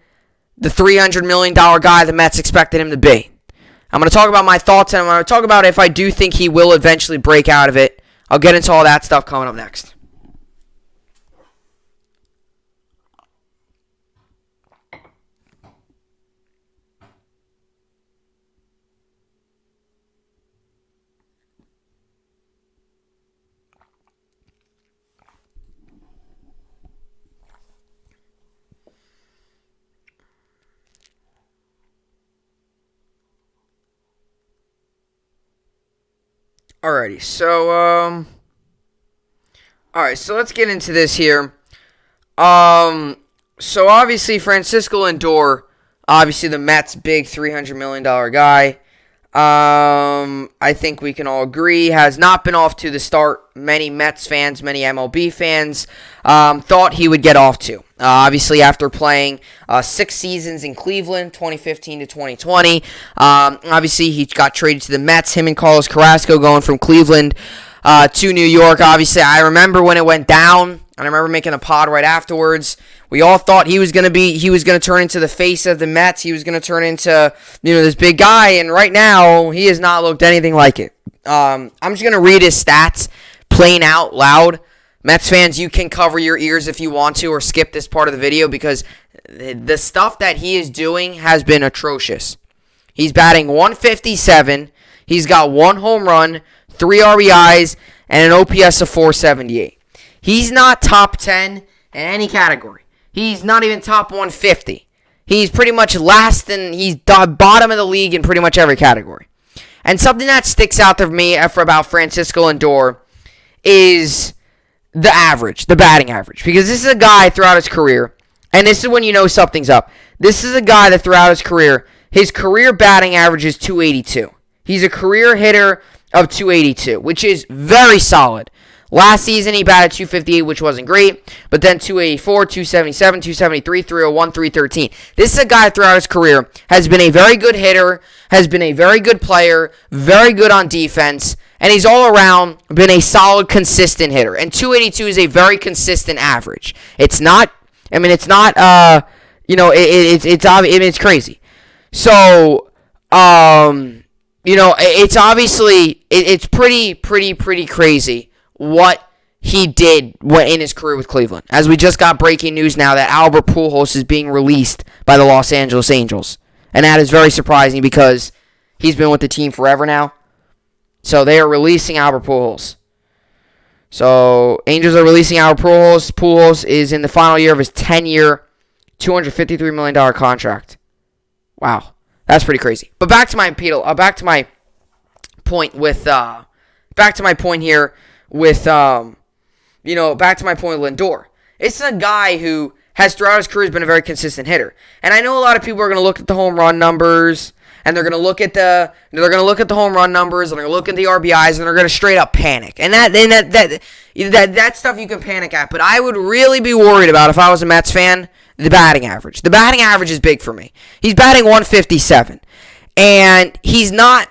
the $300 million guy the Mets expected him to be. I'm going to talk about my thoughts, and I'm going to talk about if I do think he will eventually break out of it. I'll get into all that stuff coming up next. Alrighty, so let's get into this here. So obviously Francisco Lindor, obviously the Mets' big $300 million guy. I think we can all agree has not been off to the start many Mets fans, many MLB fans thought he would get off to. Obviously, after playing 6 seasons in Cleveland, 2015 to 2020, obviously he got traded to the Mets. Him and Carlos Carrasco going from Cleveland to New York. Obviously, I remember when it went down, and I remember making a pod right afterwards. We all thought he was going to turn into the face of the Mets. He was going to turn into, this big guy, and right now he has not looked anything like it. I'm just going to read his stats plain out loud. Mets fans, you can cover your ears if you want to or skip this part of the video because the stuff that he is doing has been atrocious. He's batting .157. He's got 1 home run, 3 RBIs, and an OPS of .478. He's not top 10 in any category. He's not even top 150. He's pretty much last, and he's bottom of the league in pretty much every category. And something that sticks out to me for about Francisco Lindor is the average, the batting average. Because this is a guy throughout his career, and this is when you know something's up. This is a guy that throughout his career batting average is .282. He's a career hitter of .282, which is very solid. Last season, he batted .258, which wasn't great, but then .284, .277, .273, .301, .313. This is a guy throughout his career, has been a very good hitter, has been a very good player, very good on defense, and he's all around been a solid, consistent hitter. And .282 is a very consistent average. It's crazy. So, it's pretty crazy what he did in his career with Cleveland. As we just got breaking news now that Albert Pujols is being released by the Los Angeles Angels. And that is very surprising because he's been with the team forever now. So they are releasing Albert Pujols. So Angels are releasing Albert Pujols. Pujols is in the final year of his 10-year, $253 million contract. Wow. That's pretty crazy. But back to my point with Lindor. It's a guy who has throughout his career been a very consistent hitter. And I know a lot of people are going to look at the home run numbers, and they're going to look at the home run numbers, and they're going to look at the RBIs, and they're going to straight up panic. And that stuff you can panic at. But I would really be worried about, if I was a Mets fan, the batting average. The batting average is big for me. He's batting .157. And he's not,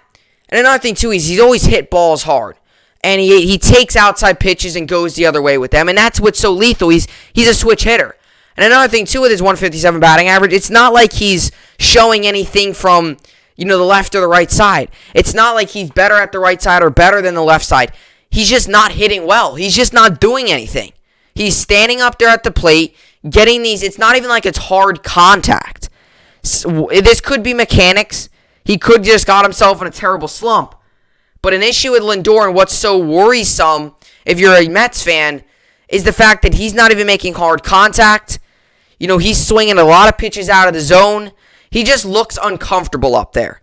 and another thing too, he's always hit balls hard. And he takes outside pitches and goes the other way with them. And that's what's so lethal. He's a switch hitter. And another thing, too, with his .157 batting average, it's not like he's showing anything from, the left or the right side. It's not like he's better at the right side or better than the left side. He's just not hitting well. He's just not doing anything. He's standing up there at the plate, getting these. It's not even like it's hard contact. This could be mechanics. He could just got himself in a terrible slump. But an issue with Lindor and what's so worrisome, if you're a Mets fan, is the fact that he's not even making hard contact. He's swinging a lot of pitches out of the zone. He just looks uncomfortable up there.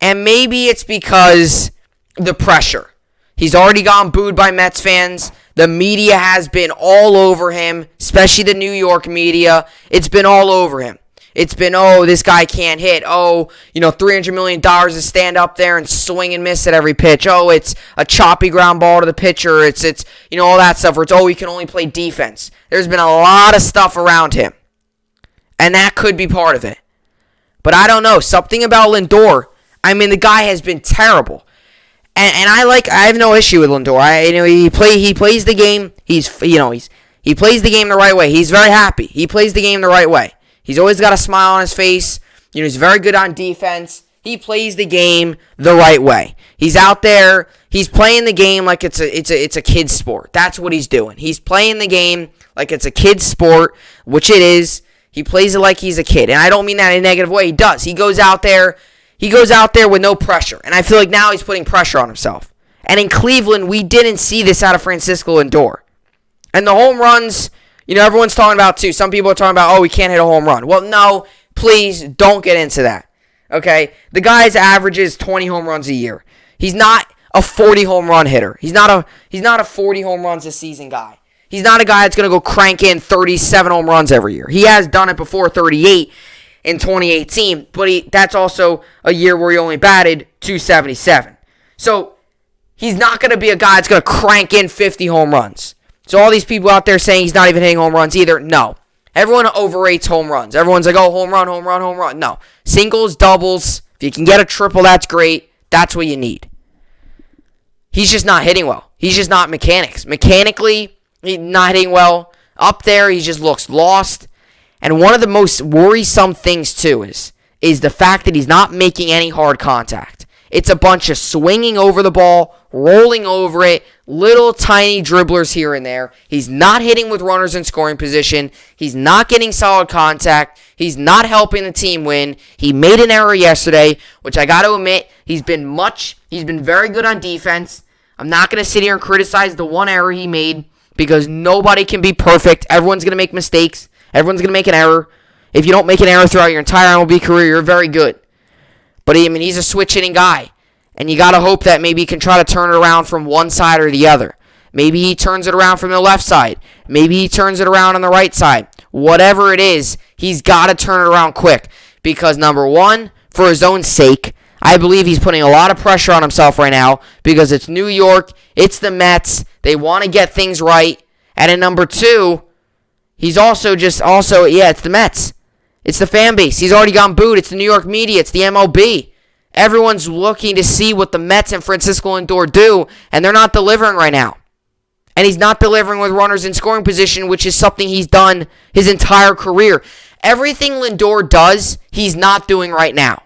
And maybe it's because the pressure. He's already gotten booed by Mets fans. The media has been all over him, especially the New York media. It's been all over him. It's been, oh, this guy can't hit. Oh, $300 million to stand up there and swing and miss at every pitch. Oh, it's a choppy ground ball to the pitcher. It's all that stuff. Or it's, oh, he can only play defense. There's been a lot of stuff around him. And that could be part of it. But I don't know. Something about Lindor. I mean, the guy has been terrible. And I have no issue with Lindor. He plays the game. He plays the game the right way. He's very happy. He plays the game the right way. He's always got a smile on his face. He's very good on defense. He plays the game the right way. He's out there. He's playing the game like it's a kid's sport. That's what he's doing. He's playing the game like it's a kid's sport, which it is. He plays it like he's a kid, and I don't mean that in a negative way. He does. He goes out there with no pressure, and I feel like now he's putting pressure on himself. And in Cleveland, we didn't see this out of Francisco Lindor. And the home runs, everyone's talking about too. Some people are talking about, oh, he can't hit a home run. Well, no, please don't get into that. Okay? The guy's averages 20 home runs a year. He's not a 40 home run hitter. He's not a 40 home runs a season guy. He's not a guy that's going to go crank in 37 home runs every year. He has done it before, 38 in 2018, but that's also a year where he only batted .277. So he's not going to be a guy that's going to crank in 50 home runs. So all these people out there saying he's not even hitting home runs either, no. Everyone overrates home runs. Everyone's like, oh, home run, home run, home run. No. Singles, doubles, if you can get a triple, that's great. That's what you need. He's just not hitting well. He's just not mechanics. Mechanically, he's not hitting well. Up there, he just looks lost. And one of the most worrisome things, too, is the fact that he's not making any hard contact. It's a bunch of swinging over the ball, rolling over it, little tiny dribblers here and there. He's not hitting with runners in scoring position. He's not getting solid contact. He's not helping the team win. He made an error yesterday, which I got to admit, he's been very good on defense. I'm not going to sit here and criticize the one error he made because nobody can be perfect. Everyone's going to make mistakes. Everyone's going to make an error. If you don't make an error throughout your entire MLB career, you're very good. But he's a switch-hitting guy. And you got to hope that maybe he can try to turn it around from one side or the other. Maybe he turns it around from the left side. Maybe he turns it around on the right side. Whatever it is, he's got to turn it around quick. Because, number one, for his own sake, I believe he's putting a lot of pressure on himself right now because it's New York, it's the Mets, they want to get things right. And at number two, he's it's the Mets. It's the fan base. He's already gone booed. It's the New York media. It's the MLB. Everyone's looking to see what the Mets and Francisco Lindor do, and they're not delivering right now. And he's not delivering with runners in scoring position, which is something he's done his entire career. Everything Lindor does, he's not doing right now.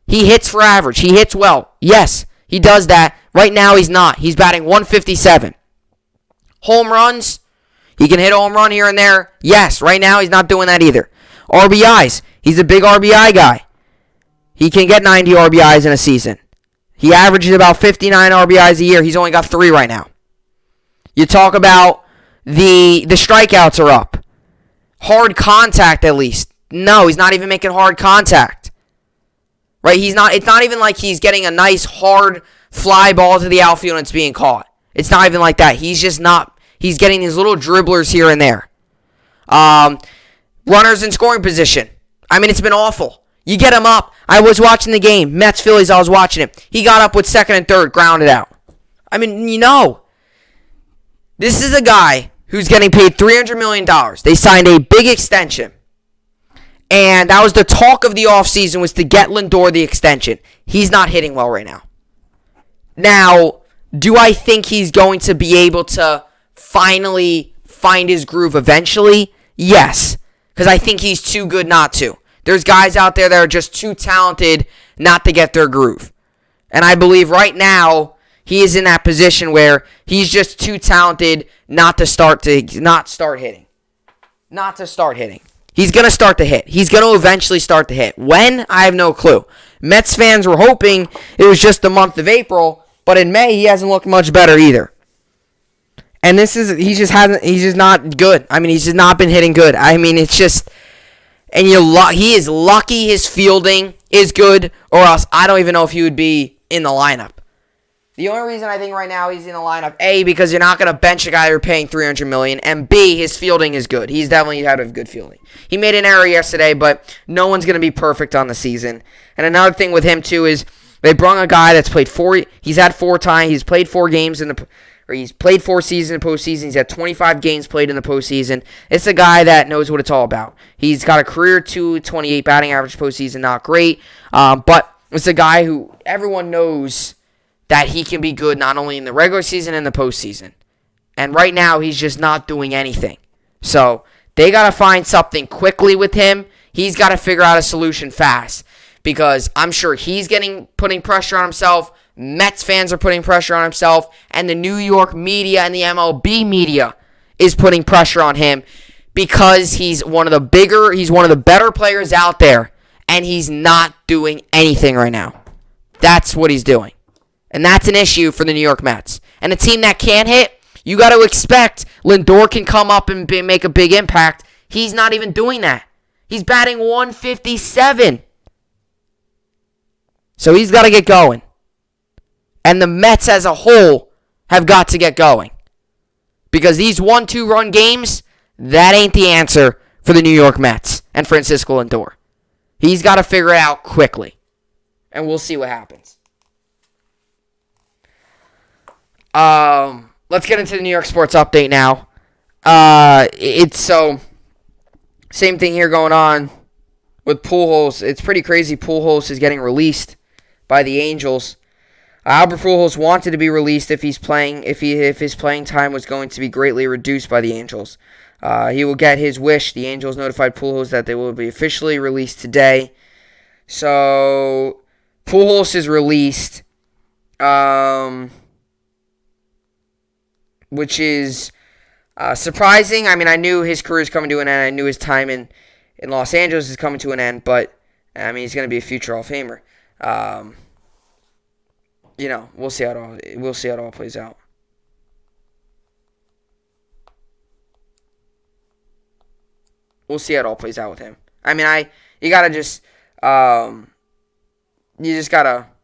He hits for average. He hits well. Yes, he does that. Right now, he's not. He's batting .157. Home runs, he can hit a home run here and there. Yes, right now, he's not doing that either. RBIs, he's a big RBI guy. He can get 90 RBIs in a season. He averages about 59 RBIs a year. He's only got 3 right now. You talk about the strikeouts are up. Hard contact, at least. No, he's not even making hard contact. Right? It's not even like he's getting a nice hard fly ball to the outfield and it's being caught. It's not even like that. He's getting these little dribblers here and there. Runners in scoring position. I mean, it's been awful. You get him up. I was watching the game. Mets-Phillies, I was watching it. He got up with second and third, grounded out. I mean, this is a guy who's getting paid $300 million. They signed a big extension. And that was the talk of the offseason, was to get Lindor the extension. He's not hitting well right now. Now, do I think he's going to be able to finally find his groove eventually? Yes. Because I think he's too good not to. There's guys out there that are just too talented not to get their groove. And I believe right now he is in that position where he's just too talented not to start hitting. He's going to start to hit. He's going to eventually start to hit. When? I have no clue. Mets fans were hoping it was just the month of April, but in May he hasn't looked much better either. And he's just not good. I mean, he's just not been hitting good. I mean, it's just, and he is lucky his fielding is good, or else I don't even know if he would be in the lineup. The only reason I think right now he's in the lineup, A, because you're not going to bench a guy you're paying $300 million, and B, his fielding is good. He's definitely had a good fielding. He made an error yesterday, but no one's going to be perfect on the season. And another thing with him, too, is they brought a guy that's played he's had 4 times, he's played 4 games he's played 4 seasons in the postseason. He's had 25 games played in the postseason. It's a guy that knows what it's all about. He's got a career 228 batting average postseason, not great, but it's a guy who everyone knows that he can be good not only in the regular season and the postseason. And right now, he's just not doing anything. So they got to find something quickly with him. He's got to figure out a solution fast because I'm sure he's putting pressure on himself. Mets fans are putting pressure on himself. And the New York media and the MLB media is putting pressure on him because he's one of the better players out there. And he's not doing anything right now. That's what he's doing. And that's an issue for the New York Mets. And a team that can't hit, you got to expect Lindor can come up and make a big impact. He's not even doing that. He's batting 157. So he's got to get going. And the Mets as a whole have got to get going. Because these 1-2 run games, that ain't the answer for the New York Mets and Francisco Lindor. He's got to figure it out quickly. And we'll see what happens. Let's get into the New York sports update now. Same thing here going on with Pujols. It's pretty crazy. Pujols is getting released by the Angels. Albert Pujols wanted to be released if his playing time was going to be greatly reduced by the Angels. He will get his wish. The Angels notified Pujols that they will be officially released today. So Pujols is released. Which is surprising. I mean, I knew his career is coming to an end. I knew his time in Los Angeles is coming to an end. But, I mean, he's going to be a future Hall of Famer. We'll see how it all plays out. We'll see how it all plays out with him. I mean, you just gotta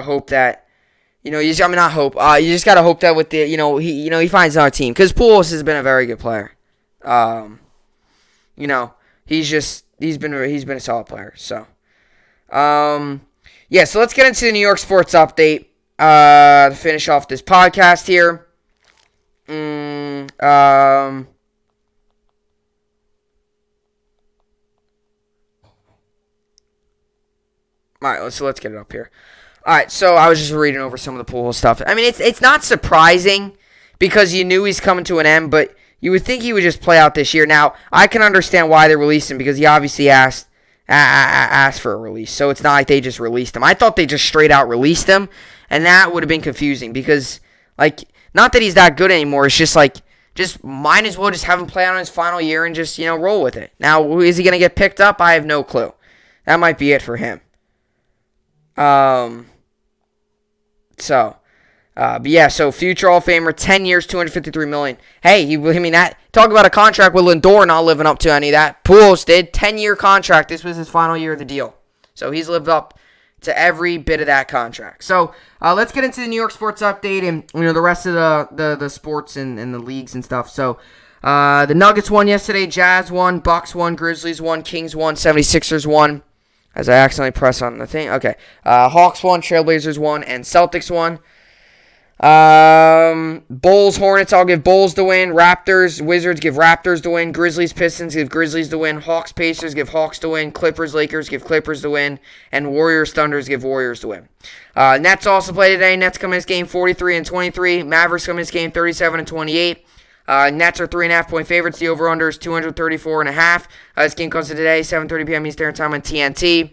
hope that. You just gotta hope that with the, he finds another team because Pujols has been a very good player. He's been a solid player. So, so let's get into the New York sports update to finish off this podcast here. All right, so let's get it up here. All right, so I was just reading over some of the Pujols stuff. I mean, it's not surprising because you knew he's coming to an end, but you would think he would just play out this year. Now, I can understand why they released him because he obviously asked for a release, so it's not like they just released him. I thought they just straight out released him, and that would have been confusing because, not that he's that good anymore. It's just just might as well just have him play out in his final year and just, roll with it. Now, is he going to get picked up? I have no clue. That might be it for him. So future Hall of Famer, 10 years, $253 million. Hey, talk about a contract with Lindor not living up to any of that. Pujols did, 10-year contract. This was his final year of the deal. So he's lived up to every bit of that contract. So let's get into the New York sports update and the rest of the sports and the leagues and stuff. So the Nuggets won yesterday, Jazz won, Bucks won, Grizzlies won, Kings won, 76ers won. As I accidentally press on the thing. Okay. Hawks won, Trailblazers won, and Celtics won. Bulls, Hornets, I'll give Bulls the win. Raptors, Wizards, give Raptors the win. Grizzlies, Pistons, give Grizzlies the win. Hawks, Pacers, give Hawks the win. Clippers, Lakers, give Clippers the win. And Warriors, Thunders, give Warriors the win. Nets also play today. Nets come in this game 43-23. Mavericks come in this game 37-28. Nets are 3.5-point favorites. The over-under is 234.5. This game comes to today, 7:30 p.m. Eastern Time on TNT.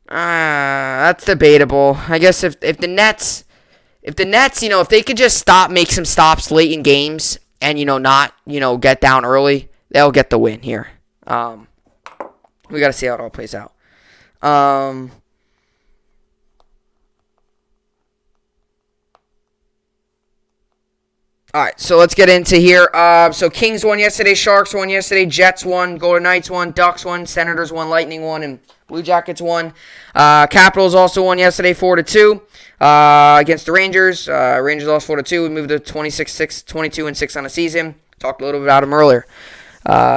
That's debatable. I guess if the Nets, if they could just make some stops late in games and, not, get down early, they'll get the win here. We got to see how it all plays out. All right, so let's get into here. So Kings won yesterday, Sharks won yesterday, Jets won, Golden Knights won, Ducks won, Senators won, Lightning won, and Blue Jackets won. Capitals also won yesterday 4-2 against the Rangers. Rangers lost 4-2. We moved to 26-6, 22-6 on the season. Talked a little bit about them earlier.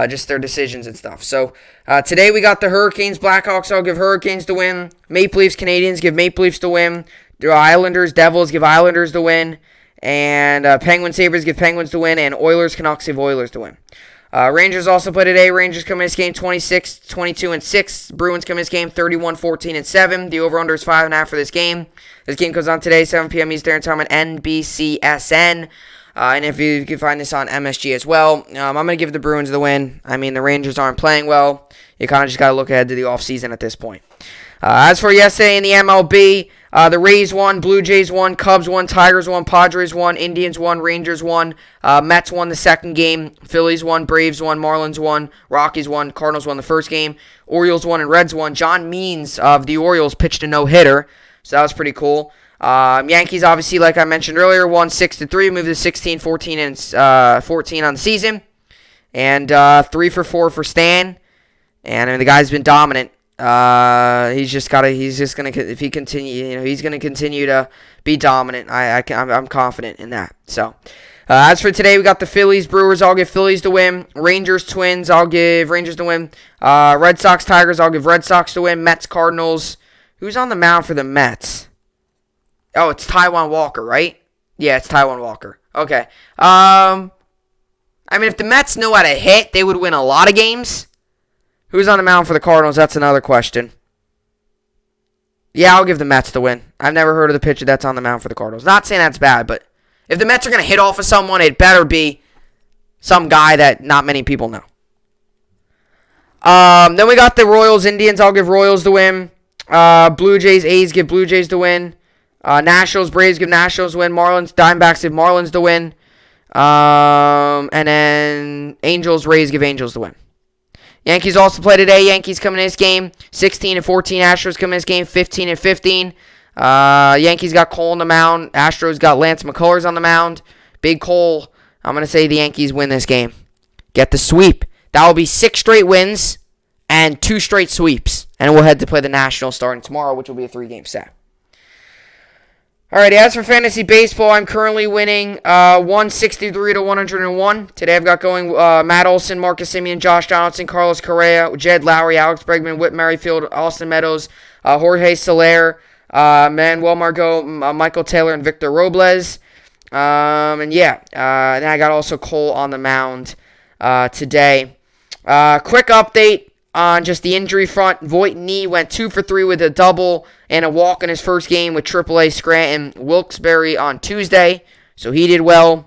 Just their decisions and stuff. So today we got the Hurricanes, Blackhawks. I'll give Hurricanes the win. Maple Leafs, Canadians give Maple Leafs the win. The Islanders, Devils give Islanders the win. And Penguins, Sabres give Penguins the win. And Oilers, Canucks give Oilers the win. Rangers also play today. Rangers come in this game 26, 22-6. Bruins come in this game 31, 14-7. The over-under is 5.5 for this game. This game comes on today, 7 p.m. Eastern Time on NBCSN. And if you can find this on MSG as well, I'm going to give the Bruins the win. I mean, the Rangers aren't playing well. You kind of just got to look ahead to the offseason at this point. As for yesterday in the MLB, the Rays won, Blue Jays won, Cubs won, Tigers won, Padres won, Indians won, Rangers won, Mets won the second game, Phillies won, Braves won, Marlins won, Rockies won, Cardinals won the first game, Orioles won, and Reds won. John Means of the Orioles pitched a no-hitter, so that was pretty cool. Yankees, obviously, like I mentioned earlier, won 6-3, moved to 16, 14, and 14 on the season, and 3 for 4 for Stan. And I mean, the guy's been dominant. He's gonna if he continue, he's gonna continue to be dominant. I'm confident in that. So, as for today, we got the Phillies, Brewers. I'll give Phillies the win. Rangers, Twins. I'll give Rangers the win. Red Sox, Tigers. I'll give Red Sox the win. Mets, Cardinals. Who's on the mound for the Mets? Oh, it's Taijuan Walker, right? Yeah, it's Taijuan Walker. Okay. I mean, if the Mets know how to hit, they would win a lot of games. Who's on the mound for the Cardinals? That's another question. Yeah, I'll give the Mets the win. I've never heard of the pitcher that's on the mound for the Cardinals. Not saying that's bad, but if the Mets are going to hit off of someone, it better be some guy that not many people know. Then we got the Royals, Indians. I'll give Royals the win. Blue Jays, A's give Blue Jays the win. Nationals, Braves give Nationals the win. Marlins, Diamondbacks give Marlins the win. And then Angels, Rays give Angels the win. Yankees also play today. Yankees coming in this game 16-14. Astros coming in this game 15-15. Yankees got Cole on the mound. Astros got Lance McCullers on the mound. Big Cole. I'm going to say the Yankees win this game. Get the sweep. That will be 6 straight wins and 2 straight sweeps. And we'll head to play the Nationals starting tomorrow, which will be a 3-game set. Alrighty, as for fantasy baseball, I'm currently winning 163-101. Today I've got going Matt Olson, Marcus Semien, Josh Donaldson, Carlos Correa, Jed Lowry, Alex Bregman, Whit Merrifield, Austin Meadows, Jorge Soler, Manuel Margot, Michael Taylor, and Victor Robles. And then I got also Cole on the mound today. Quick update on just the injury front. Voit Nee went 2 for 3 with a double and a walk in his first game with AAA Scranton Wilkes-Barre on Tuesday, so he did well.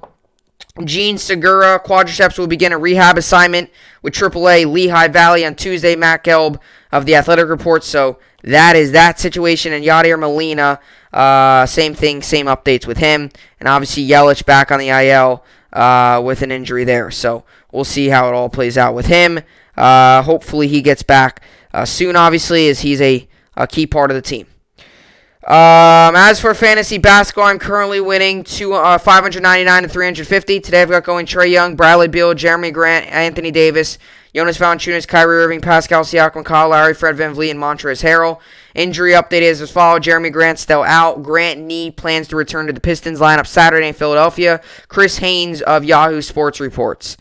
Gene Segura, quadriceps, will begin a rehab assignment with AAA Lehigh Valley on Tuesday. Matt Gelb of The Athletic reports, so that is that situation. And Yadier Molina, same thing, same updates with him. And obviously Yelich back on the IL with an injury there, so we'll see how it all plays out with him. Hopefully he gets back soon, obviously, as he's a key part of the team. As for fantasy basketball, I'm currently winning 599-350. Today I've got going Trae Young, Bradley Beal, Jeremy Grant, Anthony Davis, Jonas Valanciunas, Kyrie Irving, Pascal Siakam, Kyle Lowry, Fred VanVleet, and Montrezl Harrell. Injury update is as follows. Jeremy Grant still out. Grant knee plans to return to the Pistons lineup Saturday in Philadelphia. Chris Haynes of Yahoo Sports reports.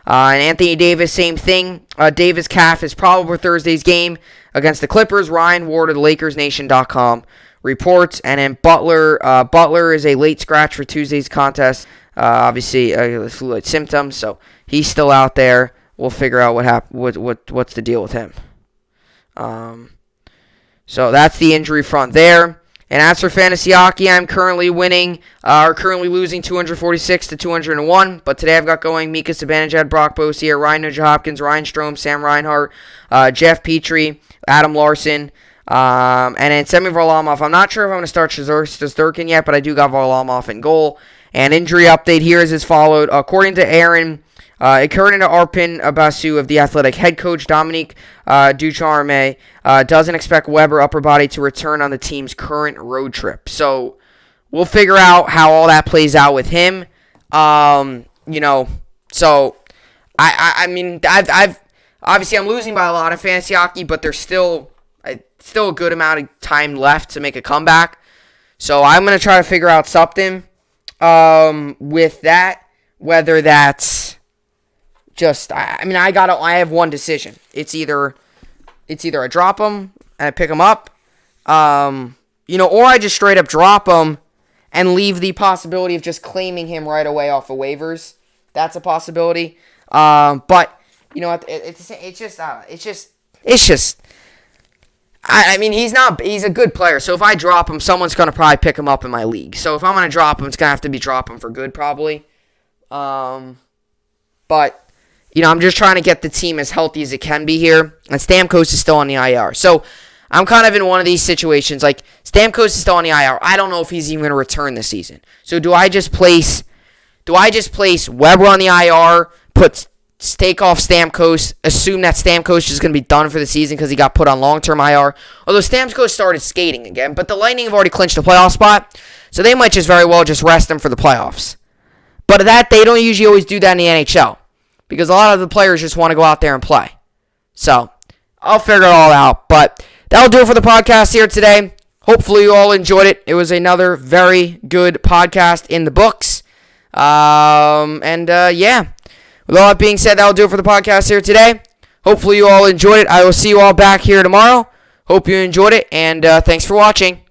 And Anthony Davis, same thing. Davis' calf is probable for Thursday's game against the Clippers. Ryan Ward of LakersNation.com reports. And then Butler is a late scratch for Tuesday's contest. Obviously, flu-like symptoms, so he's still out there. We'll figure out what's the deal with him. So that's the injury front there. And as for fantasy hockey, I'm currently losing 246-201. But today I've got going Mika Zibanejad, Brock Bosier, Ryan Nugent-Hopkins, Ryan Strome, Sam Reinhart, Jeff Petrie, Adam Larson, and then Semi Varlamov. I'm not sure if I'm going to start Shesterkin yet, but I do got Varlamov in goal. And injury update here is as followed. According to Arpin Basu of The Athletic, head coach Dominique Ducharme doesn't expect Weber upper body to return on the team's current road trip. So we'll figure out how all that plays out with him. So I mean, I've obviously I'm losing by a lot of fantasy hockey, but there's still still a good amount of time left to make a comeback. So I'm going to try to figure out something with that, whether that's just, I have one decision. It's either I drop him and I pick him up, or I just straight up drop him and leave the possibility of just claiming him right away off of waivers. That's a possibility. But it's just. He's a good player. So if I drop him, someone's going to probably pick him up in my league. So if I'm going to drop him, it's going to have to be drop him for good probably. But, I'm just trying to get the team as healthy as it can be here. And Stamkos is still on the IR. So I'm kind of in one of these situations. Like, Stamkos is still on the IR. I don't know if he's even going to return this season. So do I just place Weber on the IR, take off Stamkos, assume that Stamkos is going to be done for the season because he got put on long-term IR. Although Stamkos started skating again, but the Lightning have already clinched the playoff spot, so they might just very well just rest him for the playoffs. But that they don't usually always do that in the NHL because a lot of the players just want to go out there and play. So I'll figure it all out. But that'll do it for the podcast here today. Hopefully you all enjoyed it. It was another very good podcast in the books. With all that being said, that'll do it for the podcast here today. Hopefully you all enjoyed it. I will see you all back here tomorrow. Hope you enjoyed it, and thanks for watching.